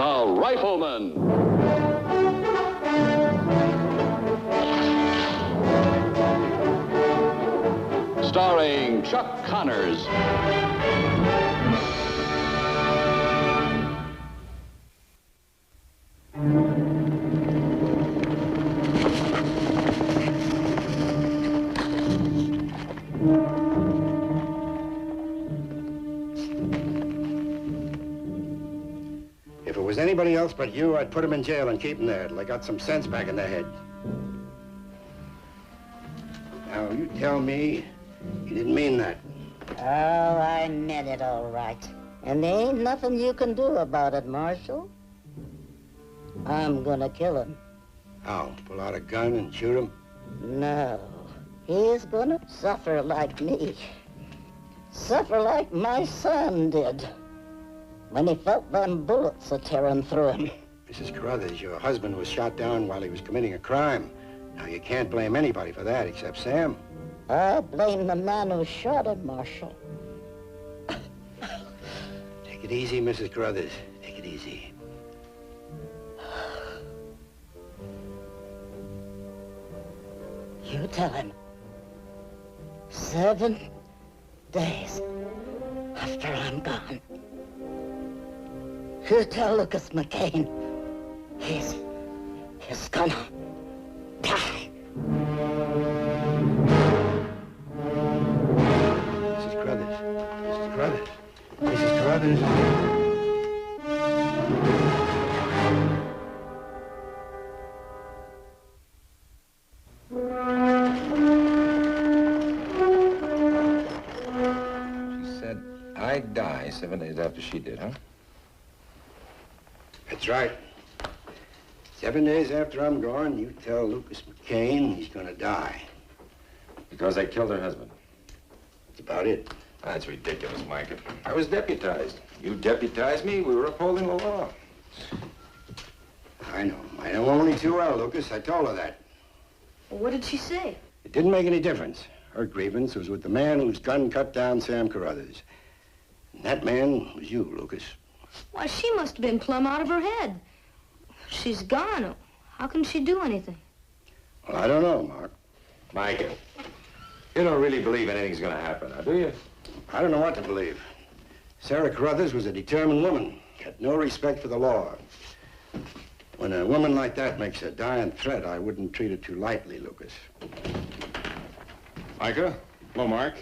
The Rifleman. Starring Chuck Connors. If it was anybody else but you, I'd put them in jail and keep them there till they got some sense back in their head. Now, you tell me you didn't mean that. Oh, I meant it all right. And there ain't nothing you can do about it, Marshal. I'm gonna kill him. How? Pull out a gun and shoot him? No. He's gonna suffer like me. Suffer like my son did when he felt them bullets a-tearing through him. Mrs. Carruthers, your husband was shot down while he was committing a crime. Now, you can't blame anybody for that except Sam. I blame the man who shot him, Marshal. Take it easy, Mrs. Carruthers. Take it easy. You tell him. 7 days after I'm gone. You tell Lucas McCain he's gonna die. Mrs. Carruthers. Mrs. Carruthers. Mrs. Carruthers. I'd die 7 days after she did, huh? That's right. 7 days after I'm gone, you tell Lucas McCain he's gonna die. Because I killed her husband. That's about it. That's ridiculous, Mike. I was deputized. You deputized me, we were upholding the law. I know. I know only too well, Lucas. I told her that. Well, what did she say? It didn't make any difference. Her grievance was with the man whose gun cut down Sam Carruthers. And that man was you, Lucas. Why, she must have been plumb out of her head. She's gone. How can she do anything? Well, I don't know, Mark. Mike, you don't really believe anything's gonna happen, now, do you? I don't know what to believe. Sarah Carruthers was a determined woman, had no respect for the law. When a woman like that makes a dying threat, I wouldn't treat it too lightly, Lucas. Micah? Hello, Mark.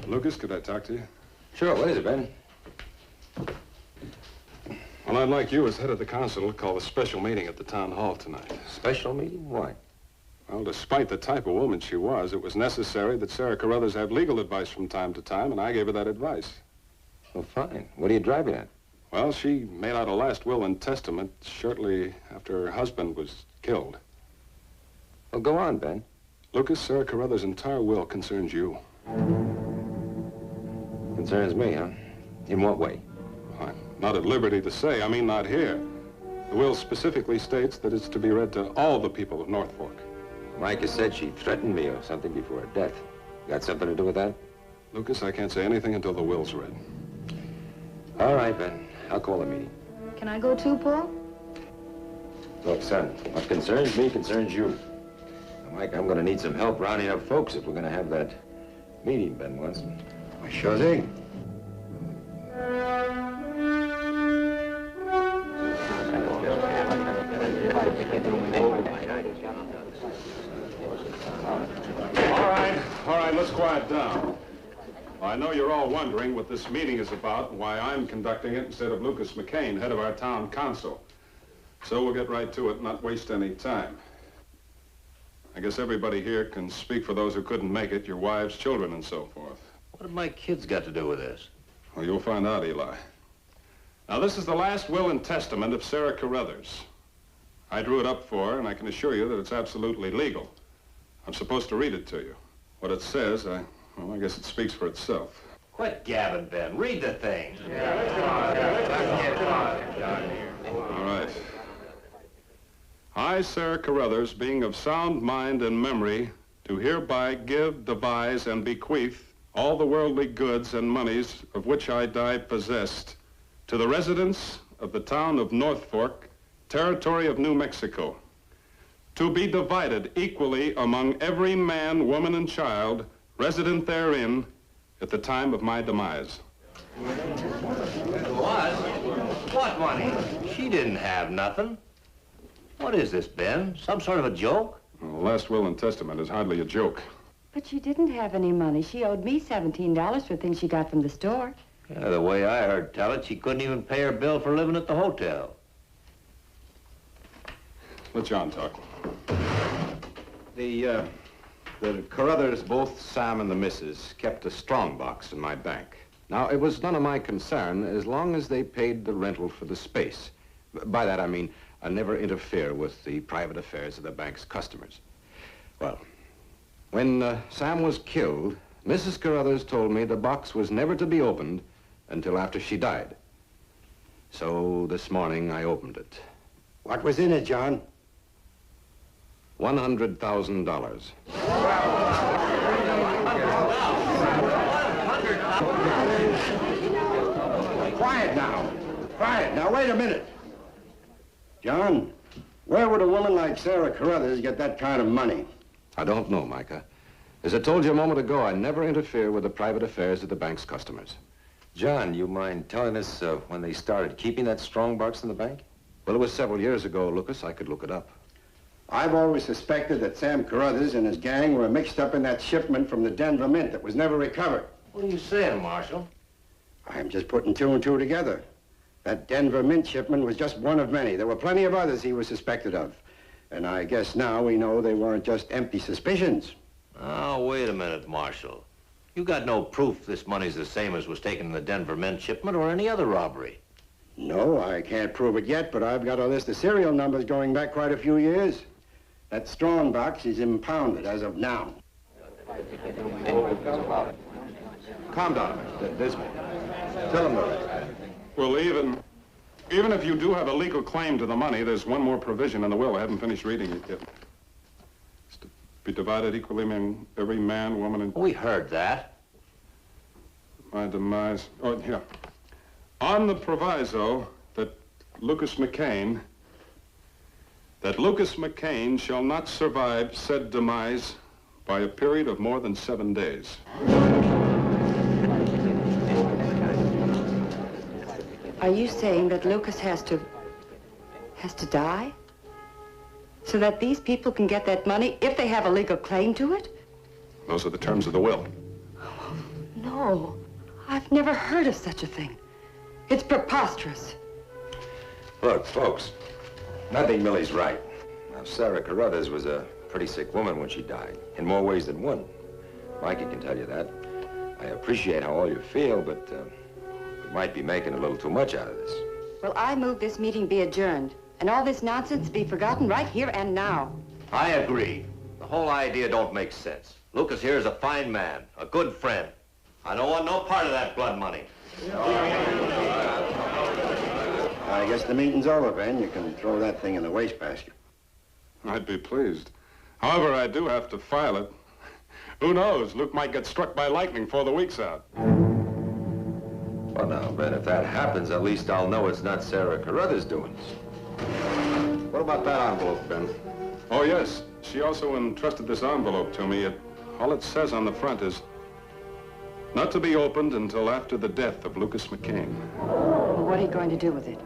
Lucas, could I talk to you? Sure, what is it, Ben? Well, I'd like you, as head of the council, to call a special meeting at the town hall tonight. Special meeting? Why? Well, despite the type of woman she was, it was necessary that Sarah Carruthers have legal advice from time to time, and I gave her that advice. Well, fine. What are you driving at? Well, she made out a last will and testament shortly after her husband was killed. Well, go on, Ben. Lucas, Sarah Carruthers' entire will concerns you. Concerns me, huh? In what way? I'm not at liberty to say. I mean, not here. The will specifically states that it's to be read to all the people of North Fork. Micah said she threatened me or something before her death. Got something to do with that? Lucas, I can't say anything until the will's read. All right, Ben. I'll call a meeting. Can I go too, Paul? Look, son, what concerns me concerns you. Now, Mike, I'm gonna need some help rounding up folks if we're gonna have that meeting Ben wants. Sure thing. All right, let's quiet down. Well, I know you're all wondering what this meeting is about and why I'm conducting it instead of Lucas McCain, head of our town council. So we'll get right to it and not waste any time. I guess everybody here can speak for those who couldn't make it, your wives, children, and so forth. What have my kids got to do with this? Well, you'll find out, Eli. Now, this is the last will and testament of Sarah Carruthers. I drew it up for her, and I can assure you that it's absolutely legal. I'm supposed to read it to you. What it says, I guess it speaks for itself. Quit gabbing, Ben. Read the thing. All right. I, Sarah Carruthers, being of sound mind and memory, do hereby give, devise, and bequeath all the worldly goods and monies of which I die possessed to the residents of the town of North Fork, territory of New Mexico, to be divided equally among every man, woman, and child resident therein at the time of my demise. What? What money? She didn't have nothing. What is this, Ben? Some sort of a joke? Well, the last will and testament is hardly a joke. But she didn't have any money. She owed me $17 for things she got from the store. Yeah, the way I heard tell it, she couldn't even pay her bill for living at the hotel. Let John talk. The Carruthers, both Sam and the missus, kept a strong box in my bank. Now, it was none of my concern as long as they paid the rental for the space. By that, I mean, I never interfere with the private affairs of the bank's customers. Well, when Sam was killed, Mrs. Carruthers told me the box was never to be opened until after she died. So this morning, I opened it. What was in it, John? $100,000. Quiet now. Quiet. Now, wait a minute. John, where would a woman like Sarah Carruthers get that kind of money? I don't know, Micah. As I told you a moment ago, I never interfere with the private affairs of the bank's customers. John, you mind telling us when they started keeping that strong box in the bank? Well, it was several years ago, Lucas. I could look it up. I've always suspected that Sam Carruthers and his gang were mixed up in that shipment from the Denver Mint that was never recovered. What are you saying, Marshal? I'm just putting two and two together. That Denver Mint shipment was just one of many. There were plenty of others he was suspected of. And I guess now we know they weren't just empty suspicions. Oh, wait a minute, Marshal. You got no proof this money's the same as was taken in the Denver Mint shipment or any other robbery. No, I can't prove it yet, but I've got a list of serial numbers going back quite a few years. That strong box is impounded as of now. Calm down a minute. There's more. Tell them the rest. Well, even if you do have a legal claim to the money, there's one more provision in the will. I haven't finished reading it yet. It's to be divided equally among every man, woman, and... We heard that. My demise. Oh, yeah. On the proviso that Lucas McCain shall not survive said demise by a period of more than 7 days. Are you saying that Lucas has to die? So that these people can get that money if they have a legal claim to it? Those are the terms of the will. Oh, no. I've never heard of such a thing. It's preposterous. Look, folks, I think Millie's right. Now, Sarah Carruthers was a pretty sick woman when she died, in more ways than one. Mikey can tell you that. I appreciate how all you feel, but we might be making a little too much out of this. Well, I move this meeting be adjourned, and all this nonsense be forgotten right here and now. I agree. The whole idea don't make sense. Lucas here is a fine man, a good friend. I don't want no part of that blood money. I guess the meeting's over, Ben. You can throw that thing in the wastebasket. I'd be pleased. However, I do have to file it. Who knows? Luke might get struck by lightning before the week's out. Well, now, Ben, if that happens, at least I'll know it's not Sarah Carruthers' doings. What about that envelope, Ben? Oh, yes. She also entrusted this envelope to me. All it says on the front is, not to be opened until after the death of Lucas McCain. Well, what are you going to do with it?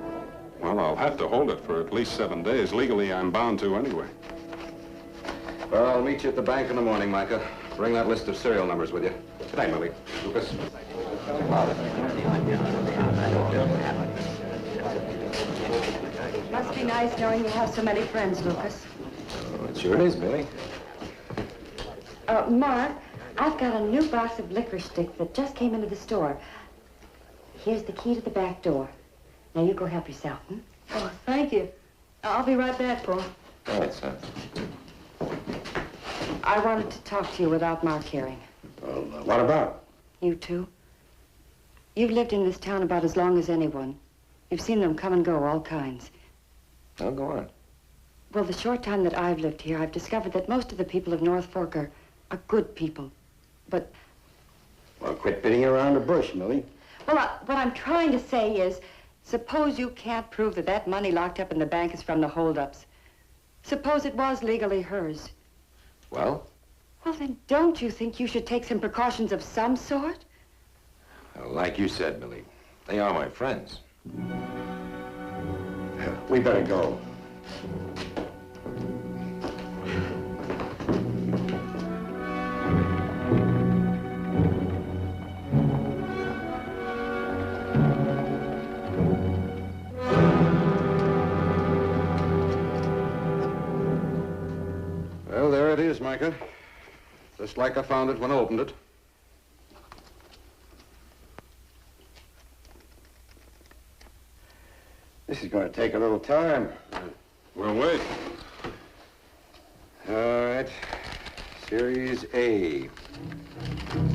Well, I'll have to hold it for at least 7 days. Legally, I'm bound to anyway. Well, I'll meet you at the bank in the morning, Micah. Bring that list of serial numbers with you. Good night, Millie. Lucas. Must be nice knowing you have so many friends, Lucas. Oh, it sure is, Millie. Mark, I've got a new box of licorice sticks that just came into the store. Here's the key to the back door. Now you go help yourself, hmm? Oh, thank you. I'll be right back, Paul. All right, son. I wanted to talk to you without Mark hearing. Well, what about? You two? You've lived in this town about as long as anyone. You've seen them come and go, all kinds. Oh, go on. Well, the short time that I've lived here, I've discovered that most of the people of North Fork are good people. But... Well, quit beating around the bush, Millie. Well, what I'm trying to say is, Suppose you can't prove that that money locked up in the bank is from the holdups. Suppose it was legally hers. Well? Well, then don't you think you should take some precautions of some sort? Well, like you said, Millie, they are my friends. We better go. Well, there it is, Micah. Just like I found it when I opened it. This is going to take a little time. We'll wait. All right. Series A.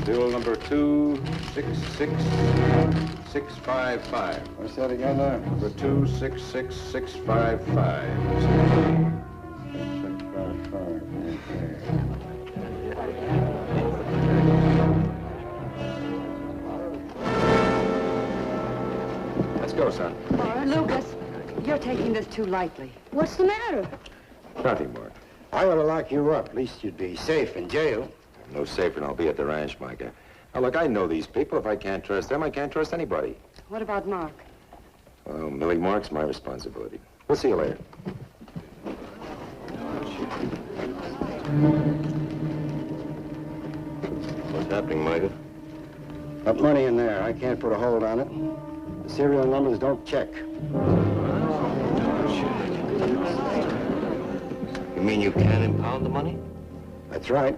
Bill number 266655. What's that again now? Number 266655. 655. Let's go, son. Lucas, you're taking this too lightly. What's the matter? Nothing, Mark. I want to lock you up. At least you'd be safe in jail. No safer than I'll be at the ranch, Micah. Now, look, I know these people. If I can't trust them, I can't trust anybody. What about Mark? Well, Millie, Mark's my responsibility. We'll see you later. What's happening, Micah? Got money in there. I can't put a hold on it. The serial numbers don't check. You mean you can't impound the money? That's right.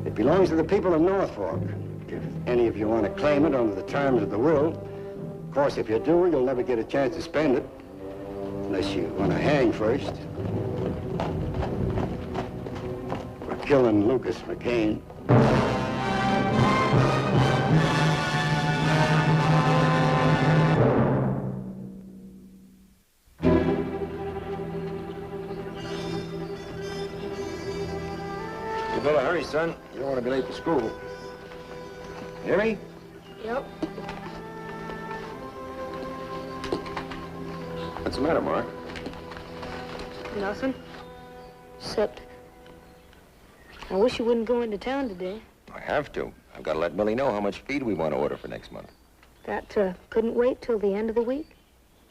It belongs to the people of Norfolk. If any of you want to claim it under the terms of the will, of course, if you do, you'll never get a chance to spend it. Unless you want to hang first. For killing Lucas McCain. You better hurry, son. You don't want to be late for school. Hear me? Yep. What's the matter, Mark? Nothing. Except, I wish you wouldn't go into town today. I have to. I've got to let Millie know how much feed we want to order for next month. That couldn't wait till the end of the week.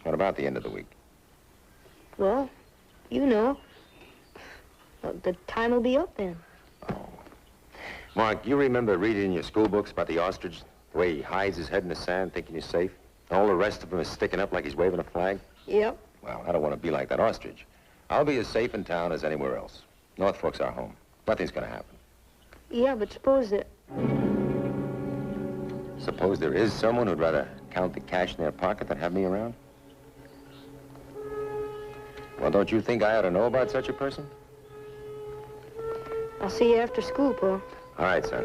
What about the end of the week? Well, you know. The time will be up then. Oh. Mark, you remember reading in your school books about the ostrich? The way he hides his head in the sand thinking he's safe? All the rest of him is sticking up like he's waving a flag? Yep. Well, I don't want to be like that ostrich. I'll be as safe in town as anywhere else. Norfolk's our home. Nothing's going to happen. Yeah, but suppose that... Suppose there is someone who'd rather count the cash in their pocket than have me around? Well, don't you think I ought to know about such a person? I'll see you after school, Paul. All right, son.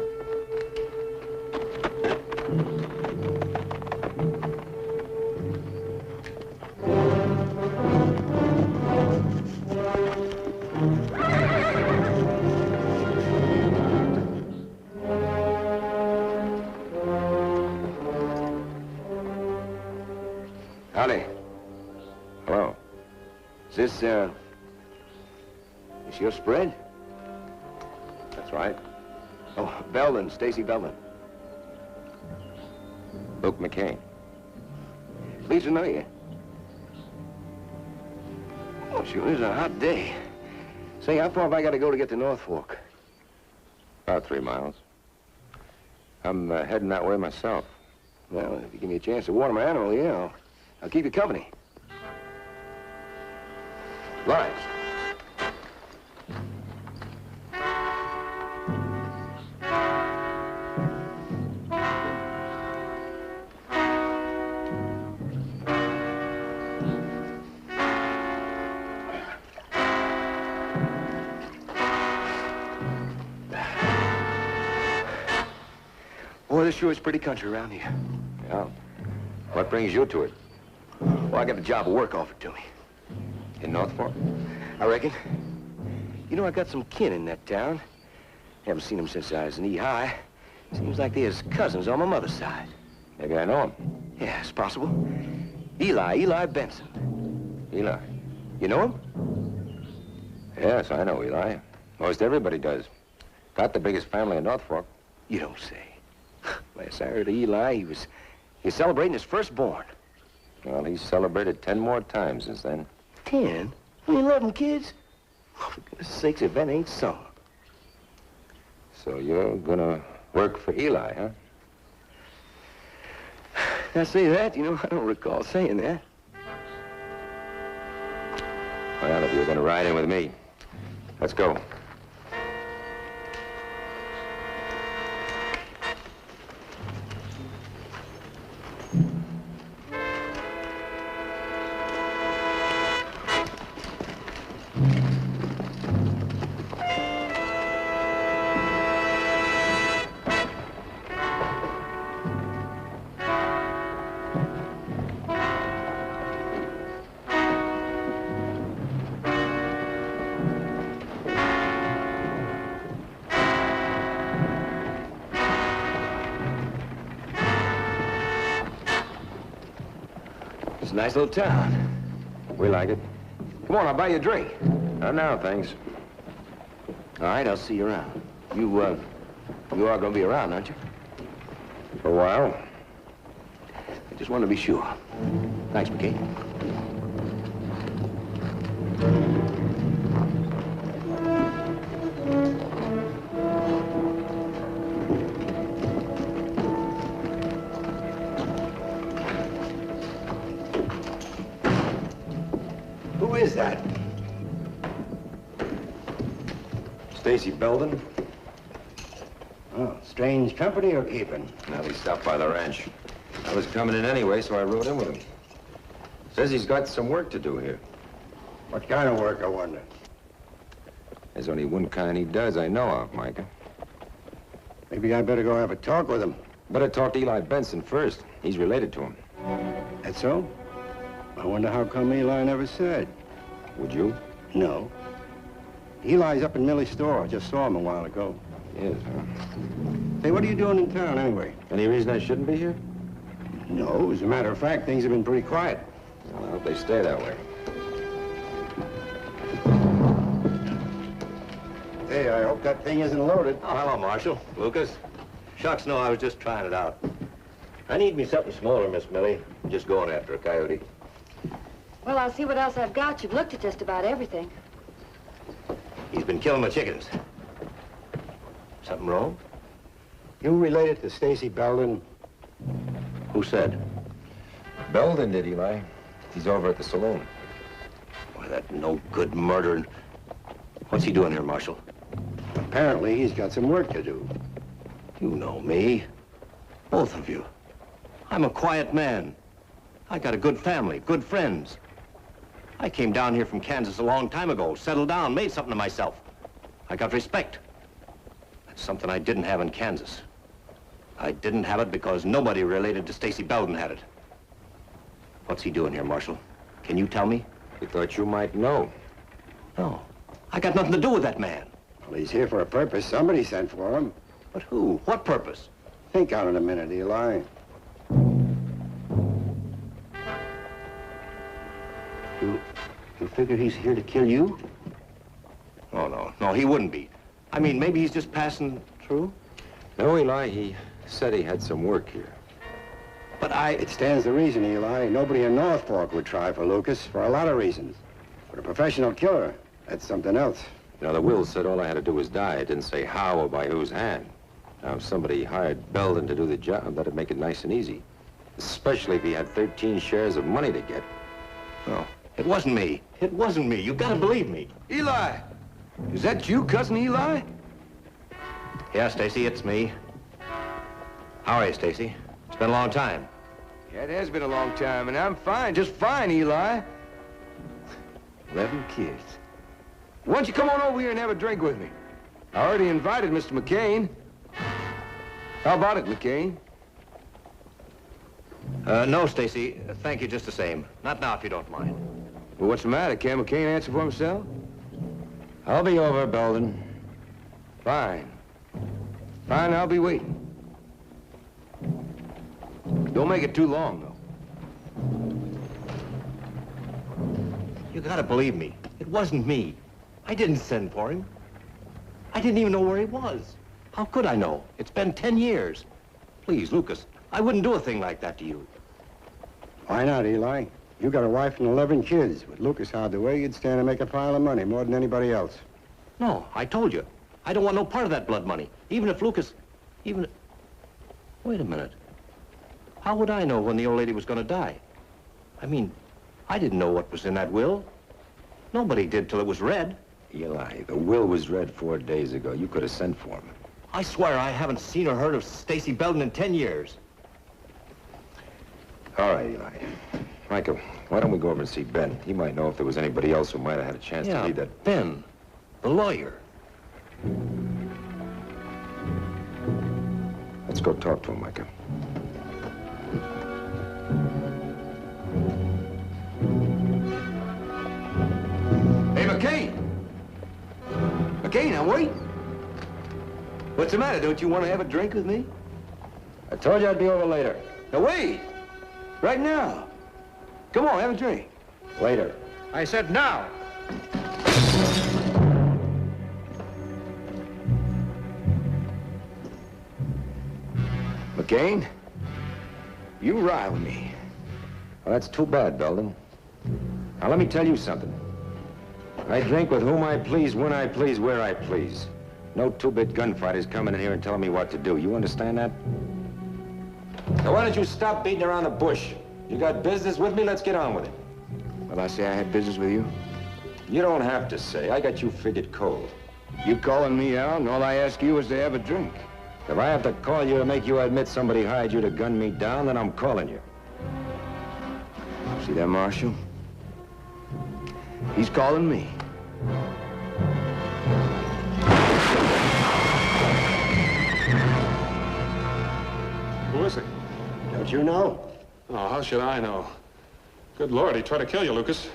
Howdy. Hello. Is this your spread? That's right. Oh, Belden, Stacy Belden. Luke McCain. Pleased to know you. Oh, sure is a hot day. Say, how far have I got to go to get to Norfolk? About 3 miles. I'm heading that way myself. Well, if you give me a chance to water my animal, yeah, I'll keep you company. Right. Boy, this sure is pretty country around here. Yeah. What brings you to it? Well, I got a job of work offered to me. In Norfolk? I reckon. You know, I got some kin in that town. Haven't seen them since I was knee high. Seems like they're his cousins on my mother's side. Maybe I know him. Yeah, it's possible. Eli Benson. Eli. You know him? Yes, I know Eli. Most everybody does. Got the biggest family in North Fork. You don't say. Last I heard of Eli, he's celebrating his firstborn. Well, he's celebrated 10 more times since then. 10? Only 11 kids? Oh, for goodness sakes, if that ain't so. So you're gonna work for Eli, huh? Now, say that, you know, I don't recall saying that. Well, if you're gonna ride in with me, let's go. It's a nice little town. We like it. Come on, I'll buy you a drink. Not now, thanks. All right, I'll see you around. You are gonna be around, aren't you? For a while. I just want to be sure. Thanks, McCain. Who is that? Stacy Belden. Oh, strange company you're keeping. Now he stopped by the ranch. I was coming in anyway, so I rode in with him. Says he's got some work to do here. What kind of work, I wonder? There's only one kind he does I know of, Micah. Maybe I'd better go have a talk with him. Better talk to Eli Benson first. He's related to him. That's so? I wonder how come Eli never said. Would you? No. Eli's up in Millie's store. I just saw him a while ago. Yes, huh? Hey, what are you doing in town anyway? Any reason I shouldn't be here? No, as a matter of fact, things have been pretty quiet. Well, I hope they stay that way. Hey, I hope that thing isn't loaded. Oh, hello, Marshal. Lucas. Shucks, no, I was just trying it out. I need me something smaller, Miss Millie. I'm just going after a coyote. Well, I'll see what else I've got. You've looked at just about everything. He's been killing my chickens. Something wrong? You related to Stacy Belden? Who said? Belden did, Eli. He's over at the saloon. Why, that no-good murdering. What's he doing here, Marshal? Apparently, he's got some work to do. You know me. Both of you. I'm a quiet man. I got a good family, good friends. I came down here from Kansas a long time ago, settled down, made something of myself. I got respect. That's something I didn't have in Kansas. I didn't have it because nobody related to Stacy Belden had it. What's he doing here, Marshal? Can you tell me? We thought you might know. No. I got nothing to do with that man. Well, he's here for a purpose. Somebody sent for him. But who? What purpose? Think on it a minute, Eli. You figure he's here to kill you? Oh, no. No, he wouldn't be. I mean, maybe he's just passing through? No, Eli, he said he had some work here. But It stands to reason, Eli. Nobody in North Fork would try for Lucas for a lot of reasons. But a professional killer, that's something else. You know, the will said all I had to do was die. It didn't say how or by whose hand. Now, if somebody hired Belden to do the job, that'd make it nice and easy. Especially if he had 13 shares of money to get. No, it wasn't me. It wasn't me. You gotta believe me. Eli! Is that you, Cousin Eli? Yeah, Stacy, it's me. How are you, Stacy? It's been a long time. Yeah, it has been a long time, and I'm fine, just fine, Eli. 11 kids. Why don't you come on over here and have a drink with me? I already invited Mr. McCain. How about it, McCain? No, Stacy. Thank you just the same. Not now, if you don't mind. Well, what's the matter? Can't McCain answer for himself? I'll be over, Belden. Fine. Fine, I'll be waiting. Don't make it too long, though. You gotta believe me. It wasn't me. I didn't send for him. I didn't even know where he was. How could I know? It's been 10 years. Please, Lucas, I wouldn't do a thing like that to you. Why not, Eli? You got a wife and 11 kids. With Lucas out the way, you'd stand to make a pile of money more than anybody else. No, I told you. I don't want no part of that blood money. Even if Lucas... Wait a minute. How would I know when the old lady was going to die? I mean, I didn't know what was in that will. Nobody did till it was read. Eli, the will was read 4 days ago. You could have sent for him. I swear I haven't seen or heard of Stacy Belden in 10 years. All right, Eli. Michael, why don't we go over and see Ben? He might know if there was anybody else who might have had a chance to read that. Ben, the lawyer. Let's go talk to him, Michael. Hey, McCain! McCain, now wait! What's the matter? Don't you want to have a drink with me? I told you I'd be over later. Now wait! Right now. Come on, have a drink. Later. I said now. McCain, you rile me. Well, that's too bad, Belden. Now, let me tell you something. I drink with whom I please, when I please, where I please. No two-bit gunfighters coming in here and telling me what to do. You understand that? Now, why don't you stop beating around the bush? You got business with me? Let's get on with it. Well, I say I had business with you. You don't have to say. I got you figured cold. You calling me out, and all I ask you is to have a drink. If I have to call you to make you admit somebody hired you to gun me down, then I'm calling you. See that, Marshal? He's calling me. Who is he? Don't you know? Oh, how should I know? Good Lord, he tried to kill you, Lucas.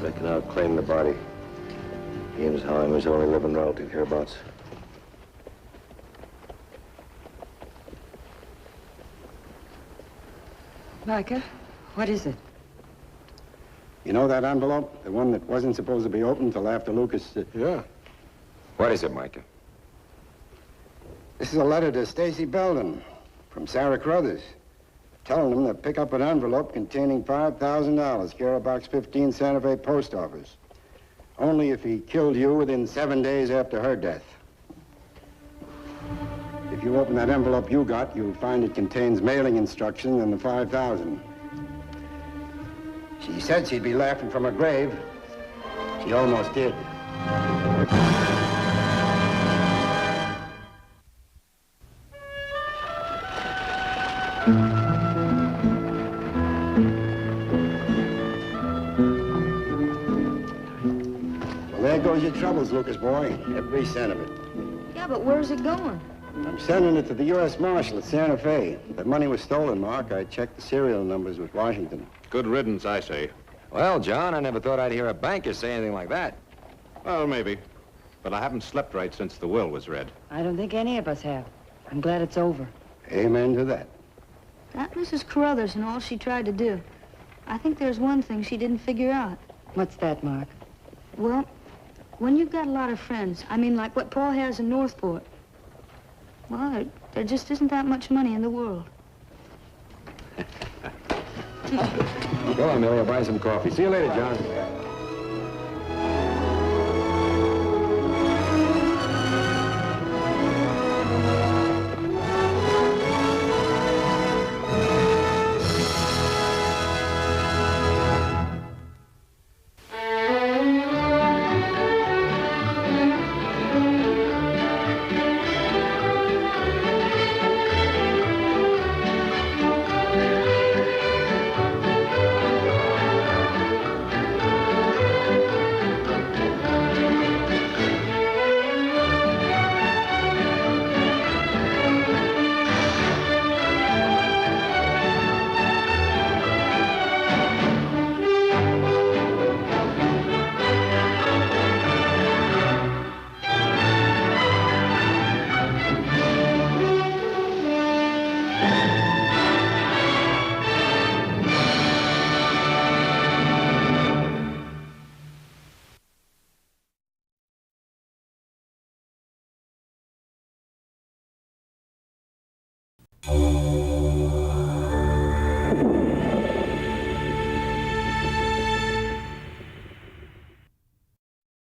Reckon I'll claim the body. He and how I'm his only living relative hereabouts. Micah, what is it? You know that envelope? The one that wasn't supposed to be opened till after Lucas... Yeah. What is it, Micah? This is a letter to Stacy Belden from Sarah Crothers, telling him to pick up an envelope containing $5,000, care of Box 15, Santa Fe Post Office. Only if he killed you within 7 days after her death. If you open that envelope you got, you'll find it contains mailing instructions and the $5,000. She said she'd be laughing from her grave. She almost did. Well, there goes your troubles, Lucas, boy. Every cent of it. Yeah, but where's it going? I'm sending it to the U.S. Marshal at Santa Fe. The money was stolen, Mark. I checked the serial numbers with Washington. Good riddance, I say. Well, John, I never thought I'd hear a banker say anything like that. Well, maybe. But I haven't slept right since the will was read. I don't think any of us have. I'm glad it's over. Amen to that. That Mrs. Carruthers and all she tried to do. I think there's one thing she didn't figure out. What's that, Mark? Well, when you've got a lot of friends, I mean like what Paul has in Northport, well, there just isn't that much money in the world. Go on, Millie. I'll buy some coffee. See you later, John. you.